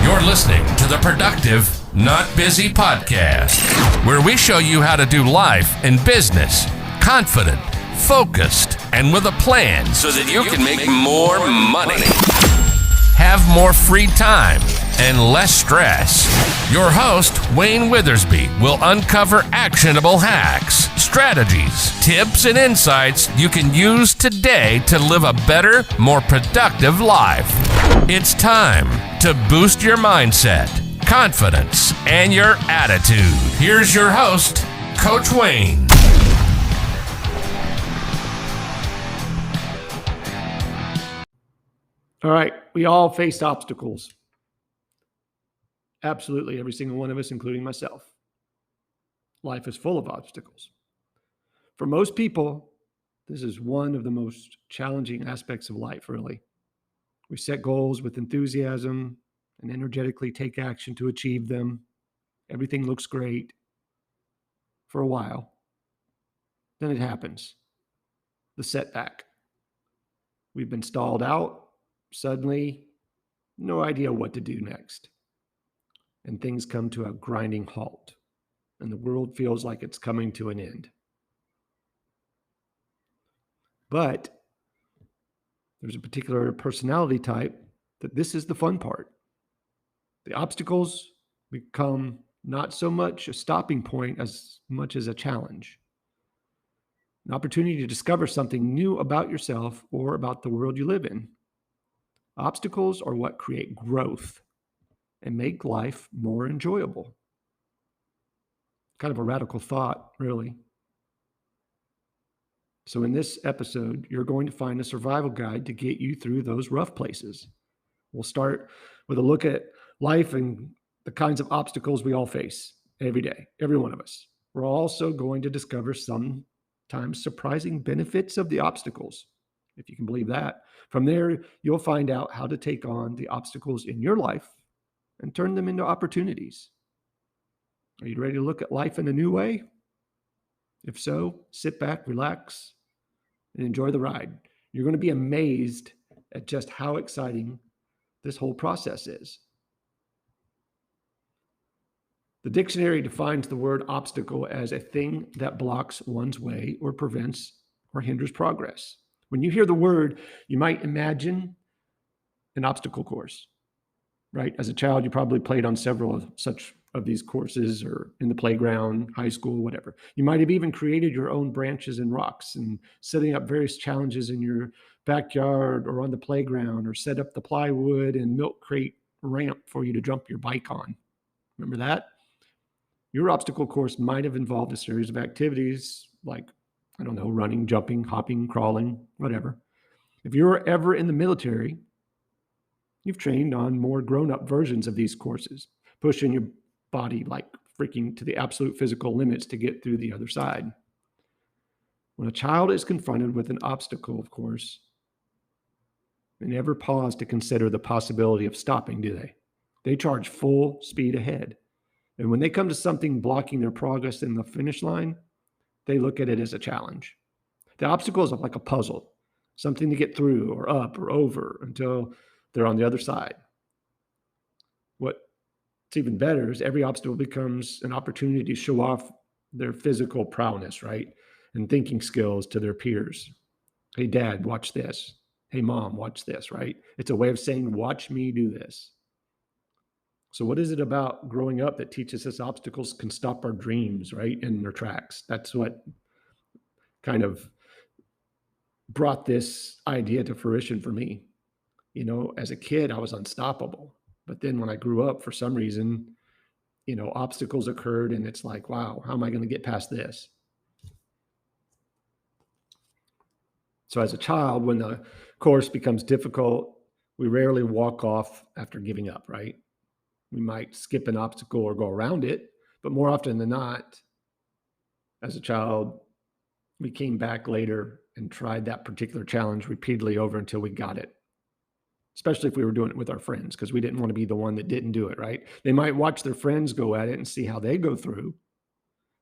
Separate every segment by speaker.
Speaker 1: You're listening to the Productive, Not Busy podcast, where we show you how to do life and business confident, focused, and with a plan so that you can make more money. Have more free time and less stress. Your host, Wayne Withersby, will uncover actionable hacks, strategies, tips, and insights you can use today to live a better, more productive life. It's time to boost your mindset, confidence, and your attitude. Here's your host, Coach Wayne.
Speaker 2: All right, we all face obstacles. Absolutely, every single one of us, including myself. Life is full of obstacles. For most people, this is one of the most challenging aspects of life, really. We set goals with enthusiasm and energetically take action to achieve them. Everything looks great for a while. Then it happens. The setback. We've been stalled out. Suddenly, no idea what to do next. And things come to a grinding halt, and the world feels like it's coming to an end. But there's a particular personality type that this is the fun part. The obstacles become not so much a stopping point as much as a challenge. An opportunity to discover something new about yourself or about the world you live in. Obstacles are what create growth and make life more enjoyable. Kind of a radical thought, really. So in this episode, you're going to find a survival guide to get you through those rough places. We'll start with a look at life and the kinds of obstacles we all face every day, every one of us. We're also going to discover sometimes surprising benefits of the obstacles, if you can believe that. From there, you'll find out how to take on the obstacles in your life and turn them into opportunities. Are you ready to look at life in a new way? If so, sit back, relax, and enjoy the ride. You're going to be amazed at just how exciting this whole process is. The dictionary defines the word obstacle as a thing that blocks one's way or prevents or hinders progress. When you hear the word, you might imagine an obstacle course, right? As a child, you probably played on several of these courses or in the playground, high school, whatever. You might have even created your own branches and rocks and setting up various challenges in your backyard or on the playground, or set up the plywood and milk crate ramp for you to jump your bike on. Remember that? Your obstacle course might have involved a series of activities like, I don't know, running, jumping, hopping, crawling, whatever. If you were ever in the military, you've trained on more grown-up versions of these courses, pushing your body like freaking to the absolute physical limits to get through the other side. When a child is confronted with an obstacle, of course, they never pause to consider the possibility of stopping, do they? They charge full speed ahead. And when they come to something blocking their progress in the finish line, they look at it as a challenge. The obstacle is like a puzzle, something to get through or up or over until they're on the other side. What's even better is every obstacle becomes an opportunity to show off their physical prowess, right? And thinking skills to their peers. Hey, Dad, watch this. Hey, Mom, watch this, right? It's a way of saying, watch me do this. So what is it about growing up that teaches us obstacles can stop our dreams, right, in their tracks? That's what kind of brought this idea to fruition for me. You know, as a kid, I was unstoppable. But then when I grew up, for some reason, you know, obstacles occurred and it's like, wow, how am I going to get past this? So as a child, when the course becomes difficult, we rarely walk off after giving up, right? We might skip an obstacle or go around it, but more often than not, as a child, we came back later and tried that particular challenge repeatedly over until we got it. Especially if we were doing it with our friends, because we didn't want to be the one that didn't do it, right? They might watch their friends go at it and see how they go through.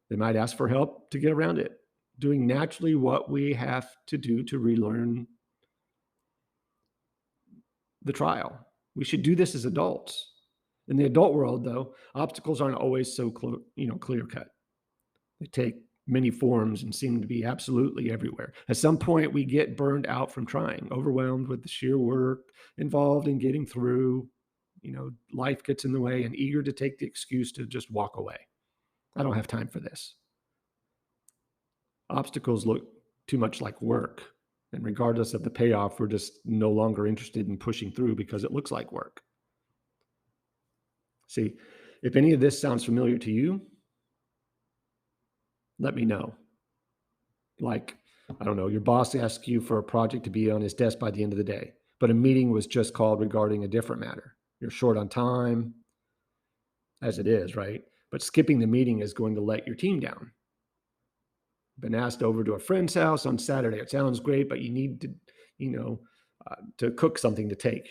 Speaker 2: They might ask for help to get around it, doing naturally what we have to do to relearn the trial. We should do this as adults. In the adult world, though, obstacles aren't always so clear cut. They take many forms and seem to be absolutely everywhere. At some point, we get burned out from trying, overwhelmed with the sheer work involved in getting through. Life gets in the way and eager to take the excuse to just walk away. I don't have time for this. Obstacles look too much like work. And regardless of the payoff, we're just no longer interested in pushing through because it looks like work. See, if any of this sounds familiar to you, let me know. Like, I don't know, your boss asks you for a project to be on his desk by the end of the day, but a meeting was just called regarding a different matter. You're short on time, as it is, right? But skipping the meeting is going to let your team down. Been asked over to a friend's house on Saturday. It sounds great, but you need to cook something to take.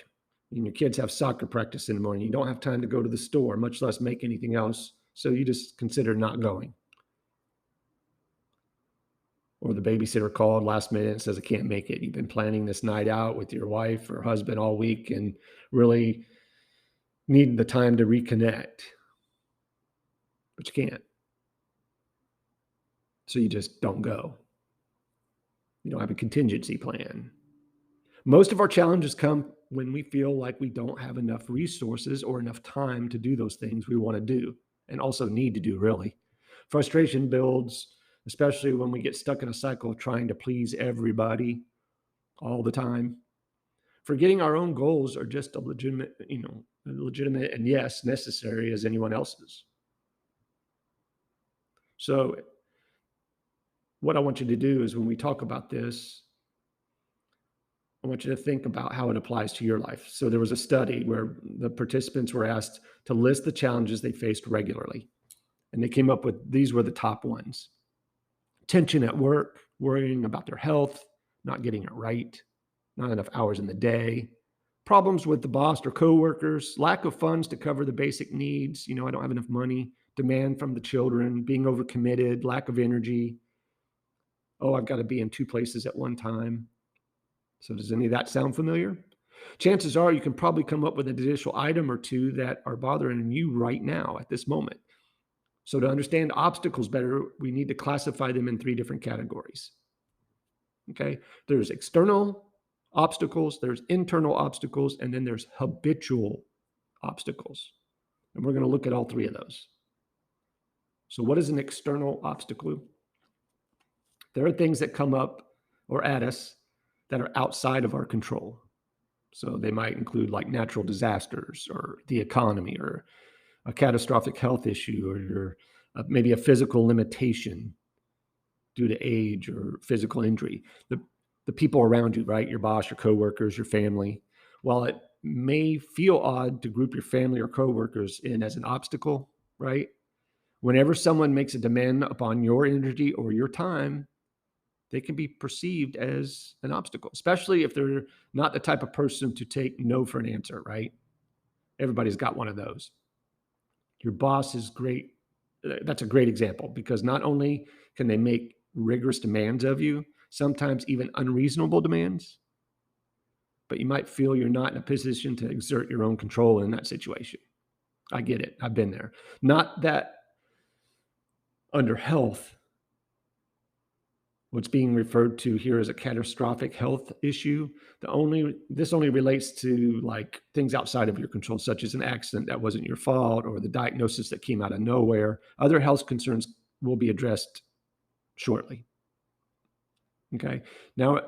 Speaker 2: And your kids have soccer practice in the morning. You don't have time to go to the store, much less make anything else. So you just consider not going. Or the babysitter called last minute and says, I can't make it. You've been planning this night out with your wife or husband all week and really need the time to reconnect. But you can't. So you just don't go. You don't have a contingency plan. Most of our challenges come when we feel like we don't have enough resources or enough time to do those things we want to do and also need to do, really. Frustration builds, especially when we get stuck in a cycle of trying to please everybody all the time. Forgetting our own goals are just as legitimate and yes, necessary as anyone else's. So what I want you to do is when we talk about this, I want you to think about how it applies to your life. So there was a study where the participants were asked to list the challenges they faced regularly. And they came up with, these were the top ones. Tension at work, worrying about their health, not getting it right, not enough hours in the day, problems with the boss or coworkers, lack of funds to cover the basic needs. I don't have enough money, demand from the children, being overcommitted, lack of energy. Oh, I've got to be in 2 places at one time. So does any of that sound familiar? Chances are you can probably come up with an additional item or 2 that are bothering you right now at this moment. So to understand obstacles better, we need to classify them in 3 different categories. Okay, there's external obstacles, there's internal obstacles, and then there's habitual obstacles. And we're going to look at all 3 of those. So what is an external obstacle? There are things that come up or at us that are outside of our control. So they might include like natural disasters or the economy or a catastrophic health issue or maybe a physical limitation due to age or physical injury. The people around you, right? Your boss, your coworkers, your family. While it may feel odd to group your family or coworkers in as an obstacle, right? Whenever someone makes a demand upon your energy or your time, they can be perceived as an obstacle, especially if they're not the type of person to take no for an answer, right? Everybody's got one of those. Your boss is great. That's a great example because not only can they make rigorous demands of you, sometimes even unreasonable demands, but you might feel you're not in a position to exert your own control in that situation. I get it. I've been there. Not that under health, what's being referred to here as a catastrophic health issue, this only relates to like things outside of your control, such as an accident that wasn't your fault or the diagnosis that came out of nowhere. Other health concerns will be addressed shortly. Okay, now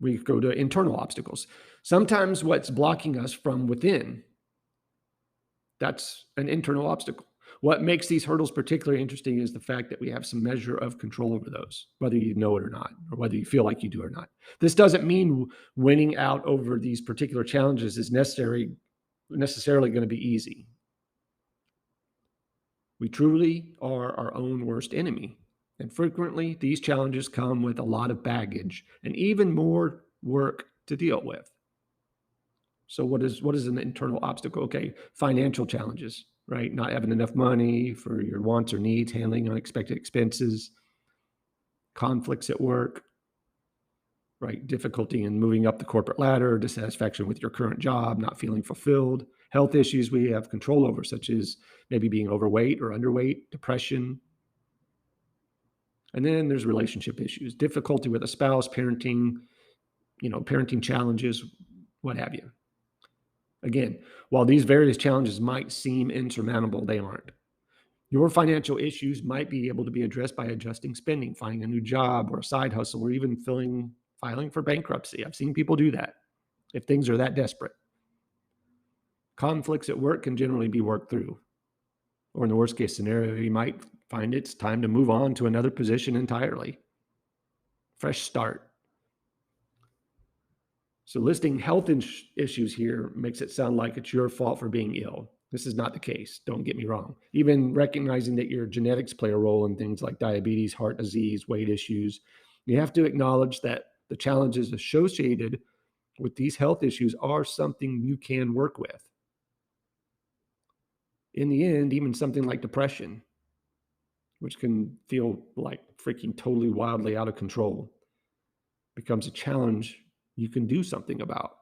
Speaker 2: we go to internal obstacles. Sometimes what's blocking us from within, that's an internal obstacle. What makes these hurdles particularly interesting is the fact that we have some measure of control over those, whether you know it or not, or whether you feel like you do or not. This doesn't mean winning out over these particular challenges is necessarily going to be easy. We truly are our own worst enemy. And frequently, these challenges come with a lot of baggage and even more work to deal with. So what is an internal obstacle? Okay, financial challenges, right? Not having enough money for your wants or needs, handling unexpected expenses, conflicts at work, right? Difficulty in moving up the corporate ladder, dissatisfaction with your current job, not feeling fulfilled, Health issues we have control over, such as maybe being overweight or underweight, depression. And then there's relationship issues, difficulty with a spouse, parenting, parenting challenges, what have you. Again, while these various challenges might seem insurmountable, they aren't. Your financial issues might be able to be addressed by adjusting spending, finding a new job or a side hustle, or even filing for bankruptcy. I've seen people do that if things are that desperate. Conflicts at work can generally be worked through. Or in the worst case scenario, you might find it's time to move on to another position entirely. Fresh start. So listing health issues here makes it sound like it's your fault for being ill. This is not the case. Don't get me wrong. Even recognizing that your genetics play a role in things like diabetes, heart disease, weight issues, you have to acknowledge that the challenges associated with these health issues are something you can work with. In the end, even something like depression, which can feel like freaking totally wildly out of control, becomes a challenge you can do something about.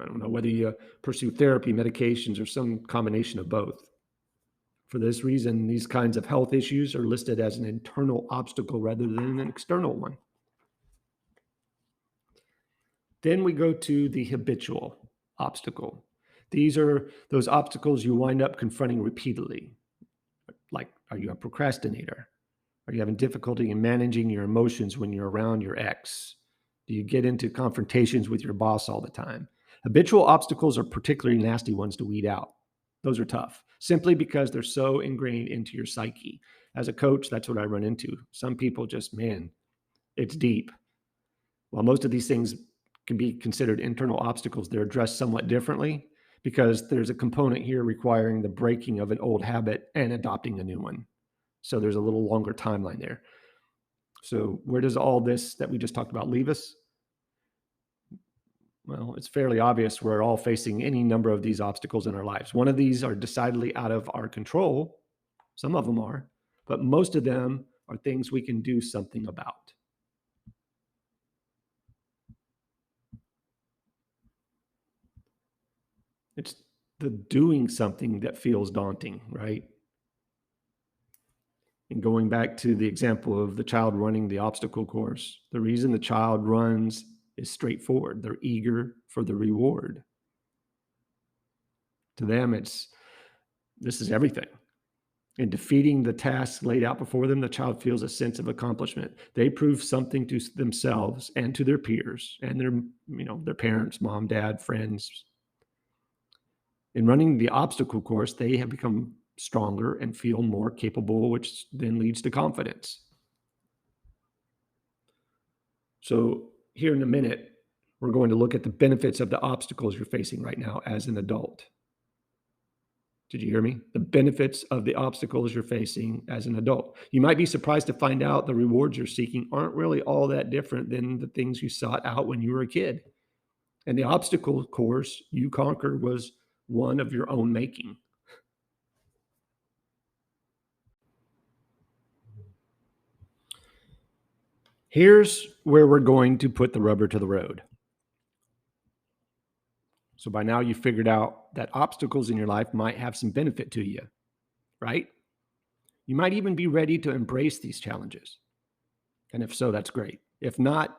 Speaker 2: I don't know whether you pursue therapy, medications, or some combination of both. For this reason, these kinds of health issues are listed as an internal obstacle rather than an external one. Then we go to the habitual obstacle. These are those obstacles you wind up confronting repeatedly. Like, are you a procrastinator? Are you having difficulty in managing your emotions when you're around your ex? Do you get into confrontations with your boss all the time? Habitual obstacles are particularly nasty ones to weed out. Those are tough, simply because they're so ingrained into your psyche. As a coach, that's what I run into. Some people just, man, it's deep. While most of these things can be considered internal obstacles, they're addressed somewhat differently because there's a component here requiring the breaking of an old habit and adopting a new one. So there's a little longer timeline there. So where does all this that we just talked about leave us? Well, it's fairly obvious we're all facing any number of these obstacles in our lives. One of these are decidedly out of our control. Some of them are, but most of them are things we can do something about. It's the doing something that feels daunting, right? And going back to the example of the child running the obstacle course, the reason the child runs is straightforward. They're eager for the reward. To them, this is everything. In defeating the tasks laid out before them, the child feels a sense of accomplishment. They prove something to themselves and to their peers and their parents, mom, dad, friends. In running the obstacle course, they have become stronger and feel more capable, which then leads to confidence. So here in a minute, we're going to look at the benefits of the obstacles you're facing right now as an adult. Did you hear me? The benefits of the obstacles you're facing as an adult. You might be surprised to find out the rewards you're seeking aren't really all that different than the things you sought out when you were a kid. And the obstacle course you conquered was one of your own making. Here's where we're going to put the rubber to the road. So by now you've figured out that obstacles in your life might have some benefit to you, right? You might even be ready to embrace these challenges. And if so, that's great. If not,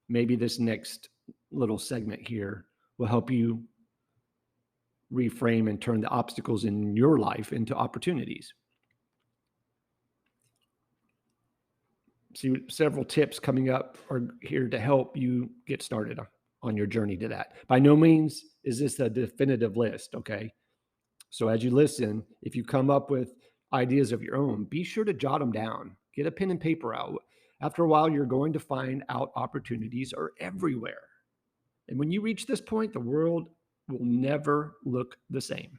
Speaker 2: maybe this next little segment here will help you reframe and turn the obstacles in your life into opportunities. See, several tips coming up are here to help you get started on your journey to that. By no means is this a definitive list, okay? So as you listen, if you come up with ideas of your own, be sure to jot them down. Get a pen and paper out. After a while, you're going to find out opportunities are everywhere. And when you reach this point, the world will never look the same.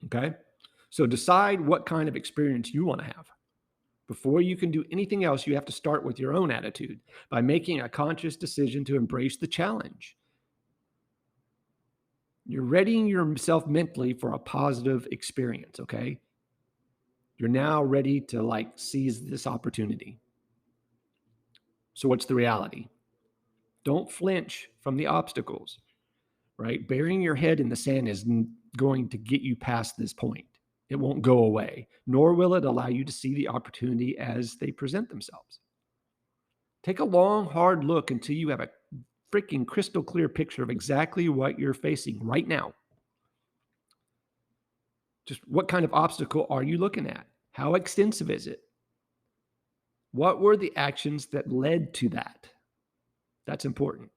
Speaker 2: Okay? So decide what kind of experience you want to have. Before you can do anything else, you have to start with your own attitude by making a conscious decision to embrace the challenge. You're readying yourself mentally for a positive experience, okay? You're now ready to seize this opportunity. So what's the reality? Don't flinch from the obstacles. right? Burying your head in the sand is going to get you past this point. It won't go away, nor will it allow you to see the opportunity as they present themselves. Take a long, hard look until you have a freaking crystal clear picture of exactly what you're facing right now. Just what kind of obstacle are you looking at? How extensive is it? What were the actions that led to that? That's important.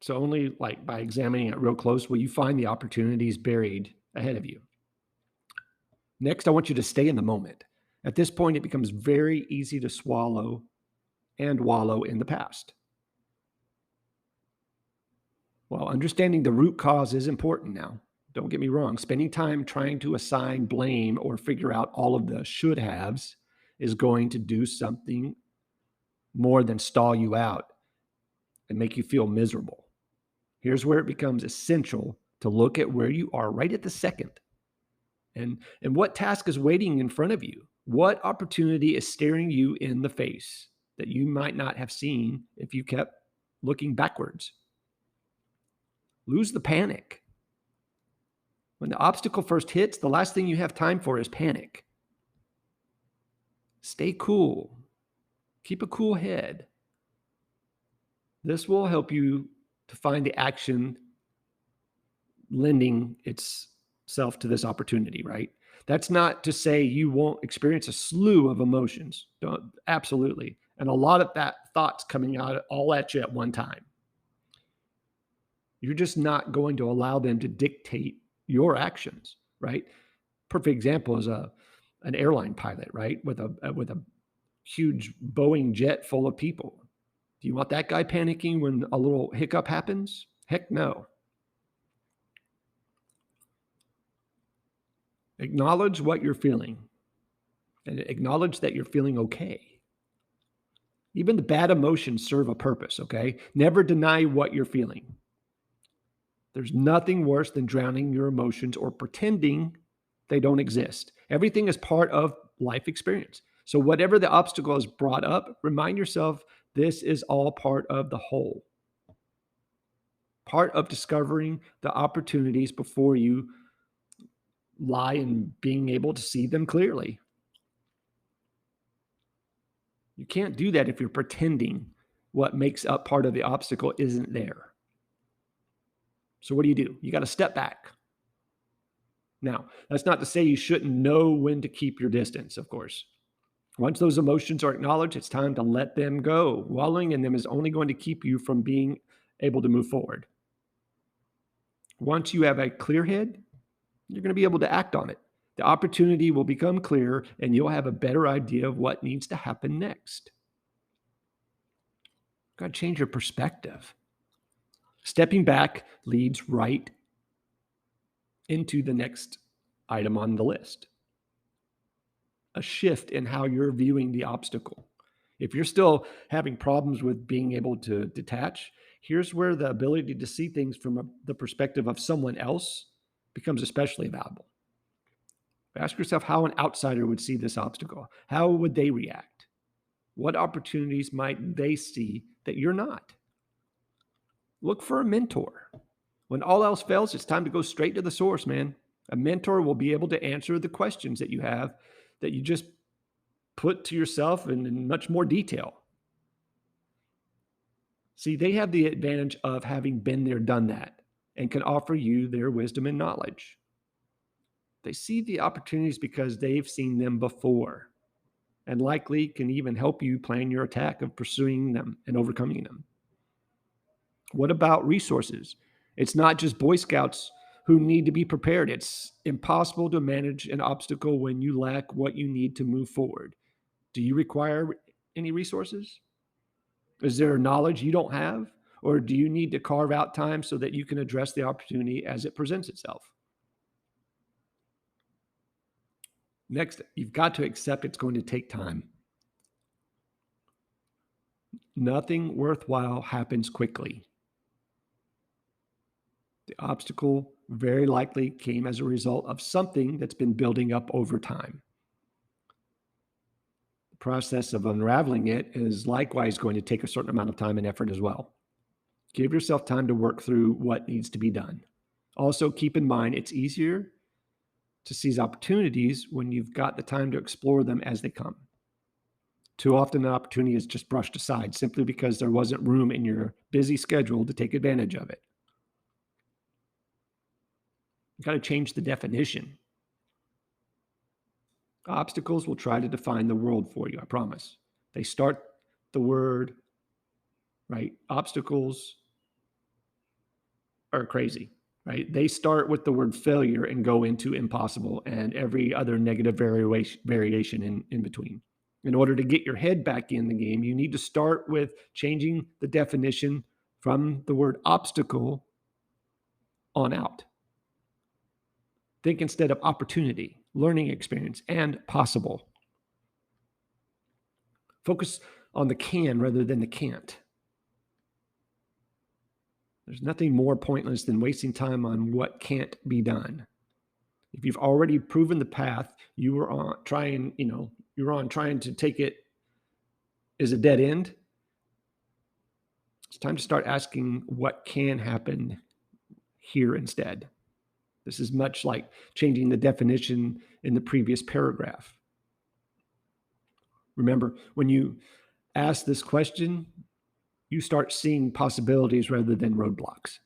Speaker 2: So only like by examining it real close will you find the opportunities buried ahead of you. Next, I want you to stay in the moment. At this point, it becomes very easy to swallow and wallow in the past. Well, understanding the root cause is important now. Don't get me wrong. Spending time trying to assign blame or figure out all of the should haves is going to do something more than stall you out and make you feel miserable. Here's where it becomes essential to look at where you are right at the second and what task is waiting in front of you. What opportunity is staring you in the face that you might not have seen if you kept looking backwards? Lose the panic. When the obstacle first hits, the last thing you have time for is panic. Stay cool. Keep a cool head. This will help you to find the action lending itself to this opportunity, right? That's not to say you won't experience a slew of emotions. Absolutely. And a lot of that thoughts coming out all at you at one time. You're just not going to allow them to dictate your actions, right? Perfect example is an airline pilot, right? With a huge Boeing jet full of people. Do you want that guy panicking when a little hiccup happens? Heck no. Acknowledge what you're feeling and acknowledge that you're feeling okay. Even the bad emotions serve a purpose, okay? Never deny what you're feeling. There's nothing worse than drowning your emotions or pretending they don't exist. Everything is part of life experience. So whatever the obstacle is brought up, remind yourself this is all part of the whole. Part of discovering the opportunities before you lie and being able to see them clearly. You can't do that if you're pretending what makes up part of the obstacle isn't there. So what do? You got to step back. Now, that's not to say you shouldn't know when to keep your distance, of course. Once those emotions are acknowledged, it's time to let them go. Wallowing in them is only going to keep you from being able to move forward. Once you have a clear head, you're going to be able to act on it. The opportunity will become clear and you'll have a better idea of what needs to happen next. You've got to change your perspective. Stepping back leads right into the next item on the list. A shift in how you're viewing the obstacle. If you're still having problems with being able to detach, here's where the ability to see things from the perspective of someone else becomes especially valuable. Ask yourself how an outsider would see this obstacle. How would they react? What opportunities might they see that you're not? Look for a mentor. When all else fails, it's time to go straight to the source, man. A mentor will be able to answer the questions that you have that you just put to yourself in much more detail. See, they have the advantage of having been there, done that, and can offer you their wisdom and knowledge. They see the opportunities because they've seen them before and likely can even help you plan your attack of pursuing them and overcoming them. What about resources? It's not just Boy Scouts who need to be prepared. It's impossible to manage an obstacle when you lack what you need to move forward. Do you require any resources? Is there knowledge you don't have? Or do you need to carve out time so that you can address the opportunity as it presents itself? Next, you've got to accept it's going to take time. Nothing worthwhile happens quickly. The obstacle very likely came as a result of something that's been building up over time. Process of unraveling it is likewise going to take a certain amount of time and effort as well. Give yourself time to work through what needs to be done. Also, keep in mind it's easier to seize opportunities when you've got the time to explore them as they come. Too often, an opportunity is just brushed aside simply because there wasn't room in your busy schedule to take advantage of it. You got to change the definition. Obstacles will try to define the world for you, I promise. They start the word, right? Obstacles are crazy, right? They start with the word failure and go into impossible and every other negative variation in between. In order to get your head back in the game, you need to start with changing the definition from the word obstacle on out. Think instead of opportunity, learning experience, and possible. Focus on the can rather than the can't. There's nothing more pointless than wasting time on what can't be done. If you've already proven the path you were on trying to take it is a dead end, it's time to start asking what can happen here instead. This is much like changing the definition in the previous paragraph. Remember, when you ask this question, you start seeing possibilities rather than roadblocks.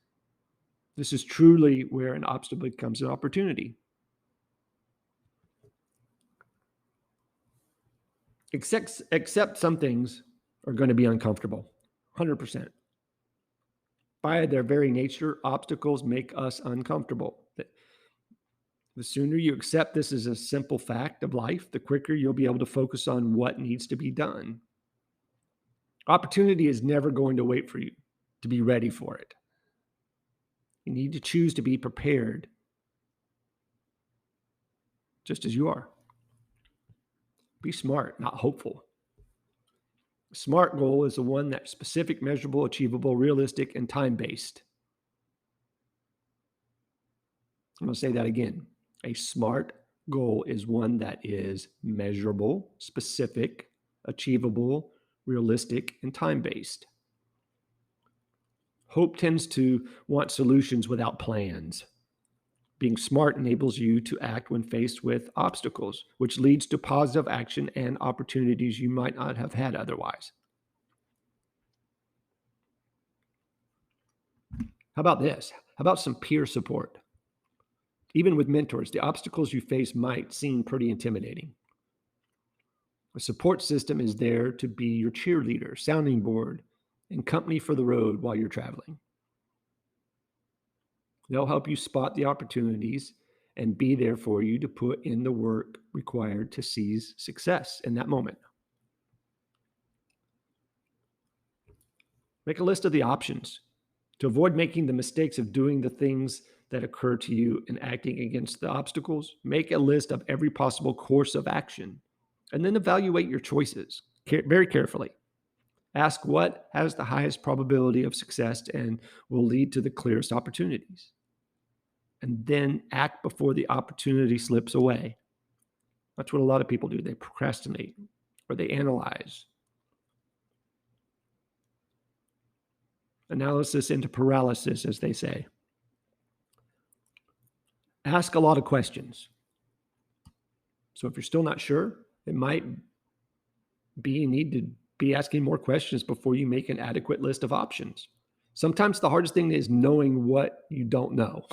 Speaker 2: This is truly where an obstacle becomes an opportunity. Except some things are going to be uncomfortable, 100%. By their very nature, obstacles make us uncomfortable. The sooner you accept this as a simple fact of life, the quicker you'll be able to focus on what needs to be done. Opportunity is never going to wait for you to be ready for it. You need to choose to be prepared, just as you are. Be smart, not hopeful. A SMART goal is the one that's specific, measurable, achievable, realistic, and time-based. I'm going to say that again. A SMART goal is one that is measurable, specific, achievable, realistic, and time-based. Hope tends to want solutions without plans. Being smart enables you to act when faced with obstacles, which leads to positive action and opportunities you might not have had otherwise. How about this? How about some peer support? Even with mentors, the obstacles you face might seem pretty intimidating. A support system is there to be your cheerleader, sounding board, and company for the road while you're traveling. They'll help you spot the opportunities and be there for you to put in the work required to seize success in that moment. Make a list of the options. To avoid making the mistakes of doing the things that occur to you and acting against the obstacles, make a list of every possible course of action and then evaluate your choices very carefully. Ask what has the highest probability of success and will lead to the clearest opportunities. And then act before the opportunity slips away. That's what a lot of people do. They procrastinate or they analyze. Analysis into paralysis, as they say. Ask a lot of questions. So if you're still not sure, it might be you need to be asking more questions before you make an adequate list of options. Sometimes the hardest thing is knowing what you don't know.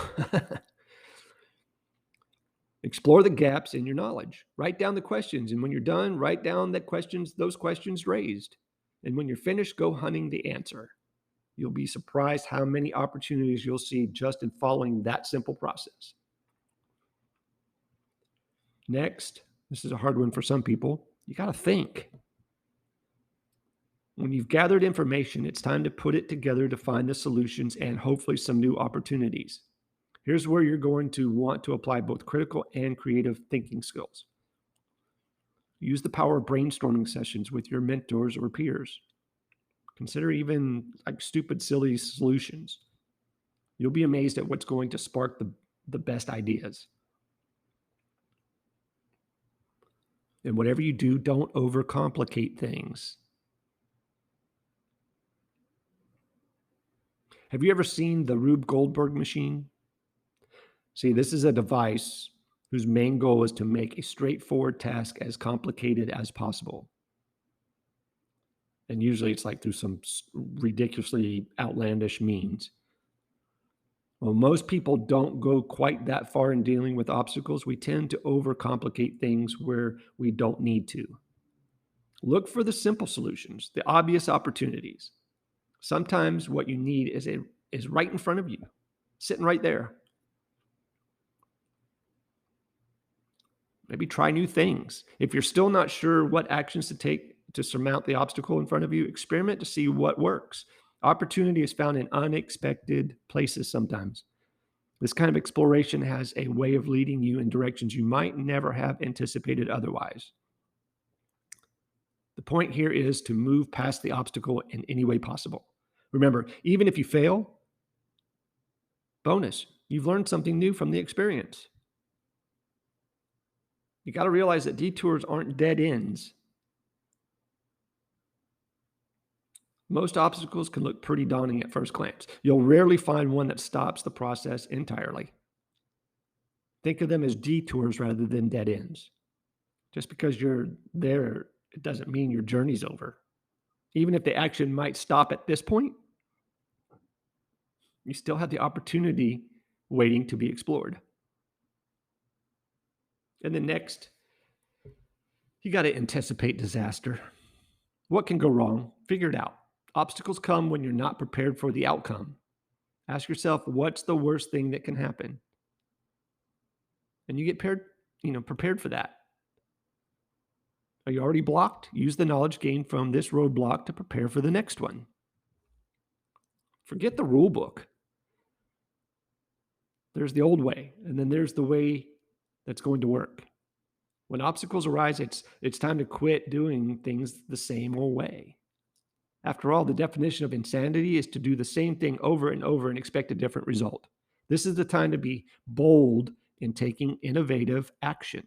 Speaker 2: Explore the gaps in your knowledge. Write down the questions, and when you're done, write down those questions raised. And when you're finished, go hunting the answer. You'll be surprised how many opportunities you'll see just in following that simple process. Next, this is a hard one for some people. You got to think. When you've gathered information, it's time to put it together to find the solutions and hopefully some new opportunities. Here's where you're going to want to apply both critical and creative thinking skills. Use the power of brainstorming sessions with your mentors or peers. Consider even like stupid, silly solutions. You'll be amazed at what's going to spark the best ideas. And whatever you do, don't overcomplicate things. Have you ever seen the Rube Goldberg machine? See, this is a device whose main goal is to make a straightforward task as complicated as possible. And usually it's like through some ridiculously outlandish means. Well, most people don't go quite that far in dealing with obstacles. We tend to overcomplicate things where we don't need to. Look for the simple solutions, the obvious opportunities. Sometimes what you need is right in front of you, sitting right there. Maybe try new things. If you're still not sure what actions to take to surmount the obstacle in front of you, experiment to see what works. Opportunity is found in unexpected places sometimes. This kind of exploration has a way of leading you in directions you might never have anticipated otherwise. The point here is to move past the obstacle in any way possible. Remember, even if you fail, bonus, you've learned something new from the experience. You got to realize that detours aren't dead ends. Most obstacles can look pretty daunting at first glance. You'll rarely find one that stops the process entirely. Think of them as detours rather than dead ends. Just because you're there, it doesn't mean your journey's over. Even if the action might stop at this point, you still have the opportunity waiting to be explored. And then next, you got to anticipate disaster. What can go wrong? Figure it out. Obstacles come when you're not prepared for the outcome. Ask yourself, what's the worst thing that can happen? And you get prepared for that. Are you already blocked? Use the knowledge gained from this roadblock to prepare for the next one. Forget the rule book. There's the old way, and then there's the way that's going to work. When obstacles arise, it's time to quit doing things the same old way. After all, the definition of insanity is to do the same thing over and over and expect a different result. This is the time to be bold in taking innovative action.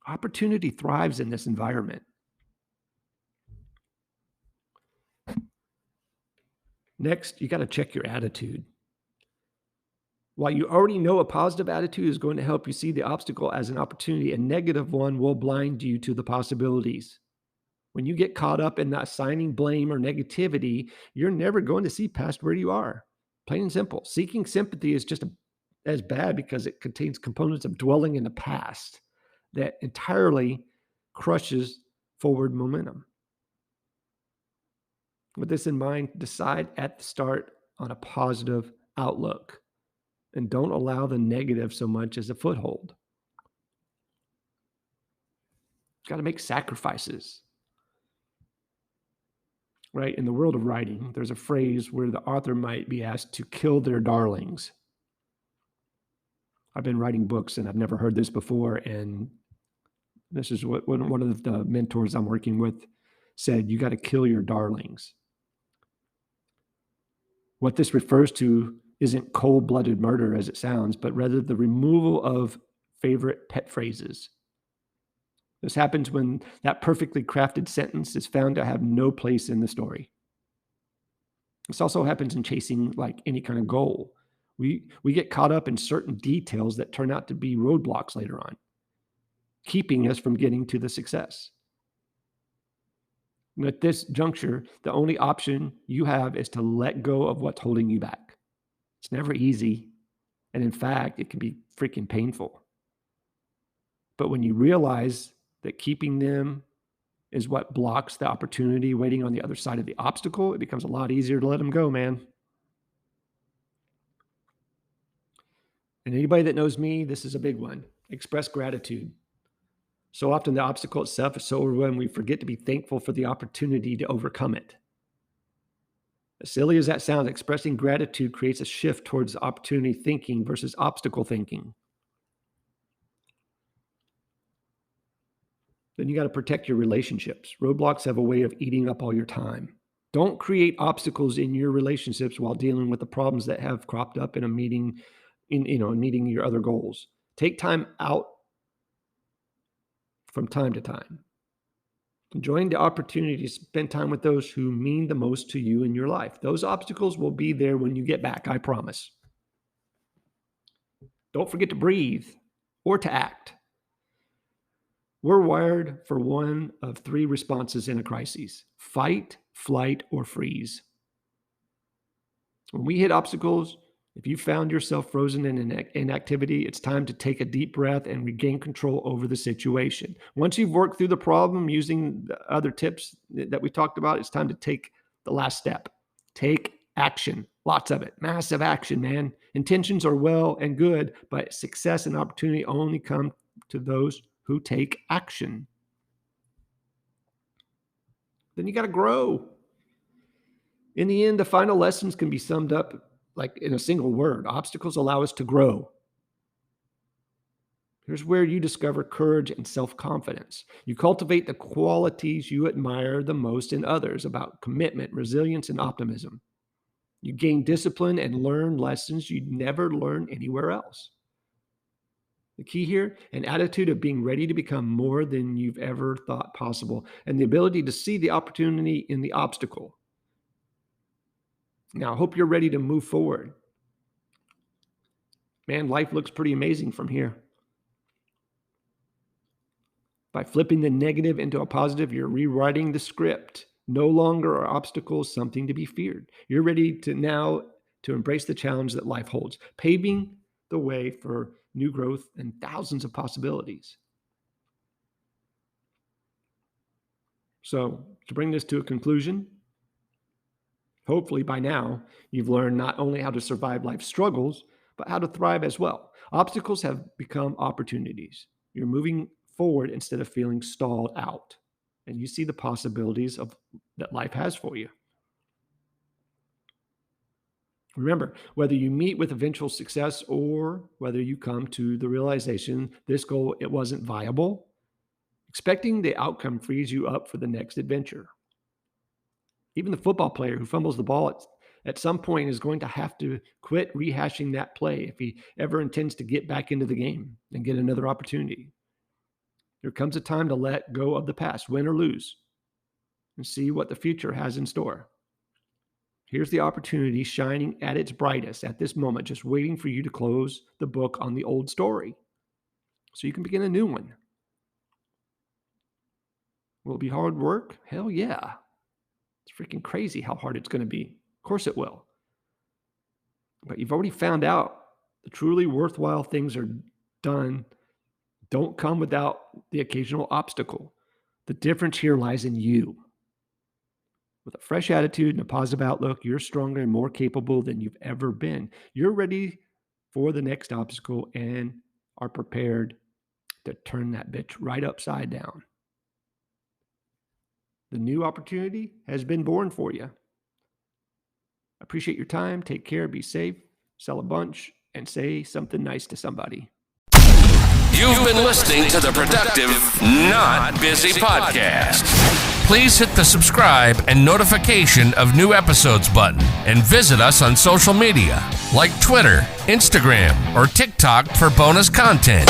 Speaker 2: Opportunity thrives in this environment. Next, you got to check your attitude. While you already know a positive attitude is going to help you see the obstacle as an opportunity, a negative one will blind you to the possibilities. When you get caught up in assigning blame or negativity, you're never going to see past where you are. Plain and simple. Seeking sympathy is just as bad because it contains components of dwelling in the past that entirely crushes forward momentum. With this in mind, decide at the start on a positive outlook and don't allow the negative so much as a foothold. Got to make sacrifices. Right? In the world of writing, there's a phrase where the author might be asked to kill their darlings. I've been writing books and I've never heard this before. And this is what one of the mentors I'm working with said, you got to kill your darlings. What this refers to isn't cold-blooded murder as it sounds, but rather the removal of favorite pet phrases. This happens when that perfectly crafted sentence is found to have no place in the story. This also happens in chasing like any kind of goal. We get caught up in certain details that turn out to be roadblocks later on, keeping us from getting to the success. And at this juncture, the only option you have is to let go of what's holding you back. It's never easy. And in fact, it can be freaking painful. But when you realize that keeping them is what blocks the opportunity waiting on the other side of the obstacle, it becomes a lot easier to let them go, man. And anybody that knows me, this is a big one. Express gratitude. So often the obstacle itself is so overwhelming, we forget to be thankful for the opportunity to overcome it. As silly as that sounds, expressing gratitude creates a shift towards opportunity thinking versus obstacle thinking. Then you got to protect your relationships. Roadblocks have a way of eating up all your time. Don't create obstacles in your relationships while dealing with the problems that have cropped up in meeting your other goals. Take time out from time to time. Enjoying the opportunity to spend time with those who mean the most to you in your life. Those obstacles will be there when you get back, I promise. Don't forget to breathe or to act. We're wired for one of three responses in a crisis: fight, flight, or freeze. When we hit obstacles, if you found yourself frozen in inactivity, it's time to take a deep breath and regain control over the situation. Once you've worked through the problem using the other tips that we talked about, it's time to take the last step. Take action. Lots of it. Massive action, man. Intentions are well and good, but success and opportunity only come to those who take action. Then you got to grow. In the end, the final lessons can be summed up like in a single word: obstacles allow us to grow. Here's where you discover courage and self-confidence. You cultivate the qualities you admire the most in others about commitment, resilience, and optimism. You gain discipline and learn lessons you'd never learn anywhere else. The key here, an attitude of being ready to become more than you've ever thought possible, and the ability to see the opportunity in the obstacle. Now, I hope you're ready to move forward. Man, life looks pretty amazing from here. By flipping the negative into a positive, you're rewriting the script. No longer are obstacles something to be feared. You're ready to embrace the challenge that life holds, paving the way for new growth and thousands of possibilities. So, to bring this to a conclusion, hopefully by now, you've learned not only how to survive life's struggles, but how to thrive as well. Obstacles have become opportunities. You're moving forward instead of feeling stalled out, and you see the possibilities that life has for you. Remember, whether you meet with eventual success or whether you come to the realization this goal, it wasn't viable, expecting the outcome frees you up for the next adventure. Even the football player who fumbles the ball at some point is going to have to quit rehashing that play if he ever intends to get back into the game and get another opportunity. There comes a time to let go of the past, win or lose, and see what the future has in store. Here's the opportunity shining at its brightest at this moment, just waiting for you to close the book on the old story so you can begin a new one. Will it be hard work? Hell yeah. It's freaking crazy how hard it's going to be. Of course it will. But you've already found out the truly worthwhile things are done don't come without the occasional obstacle. The difference here lies in you. With a fresh attitude and a positive outlook, you're stronger and more capable than you've ever been. You're ready for the next obstacle and are prepared to turn that bitch right upside down. The new opportunity has been born for you. Appreciate your time. Take care. Be safe. Sell a bunch and say something nice to somebody.
Speaker 1: You've been listening to the Productive, Not Busy podcast. Please hit the subscribe and notification of new episodes button and visit us on social media like Twitter, Instagram, or TikTok for bonus content.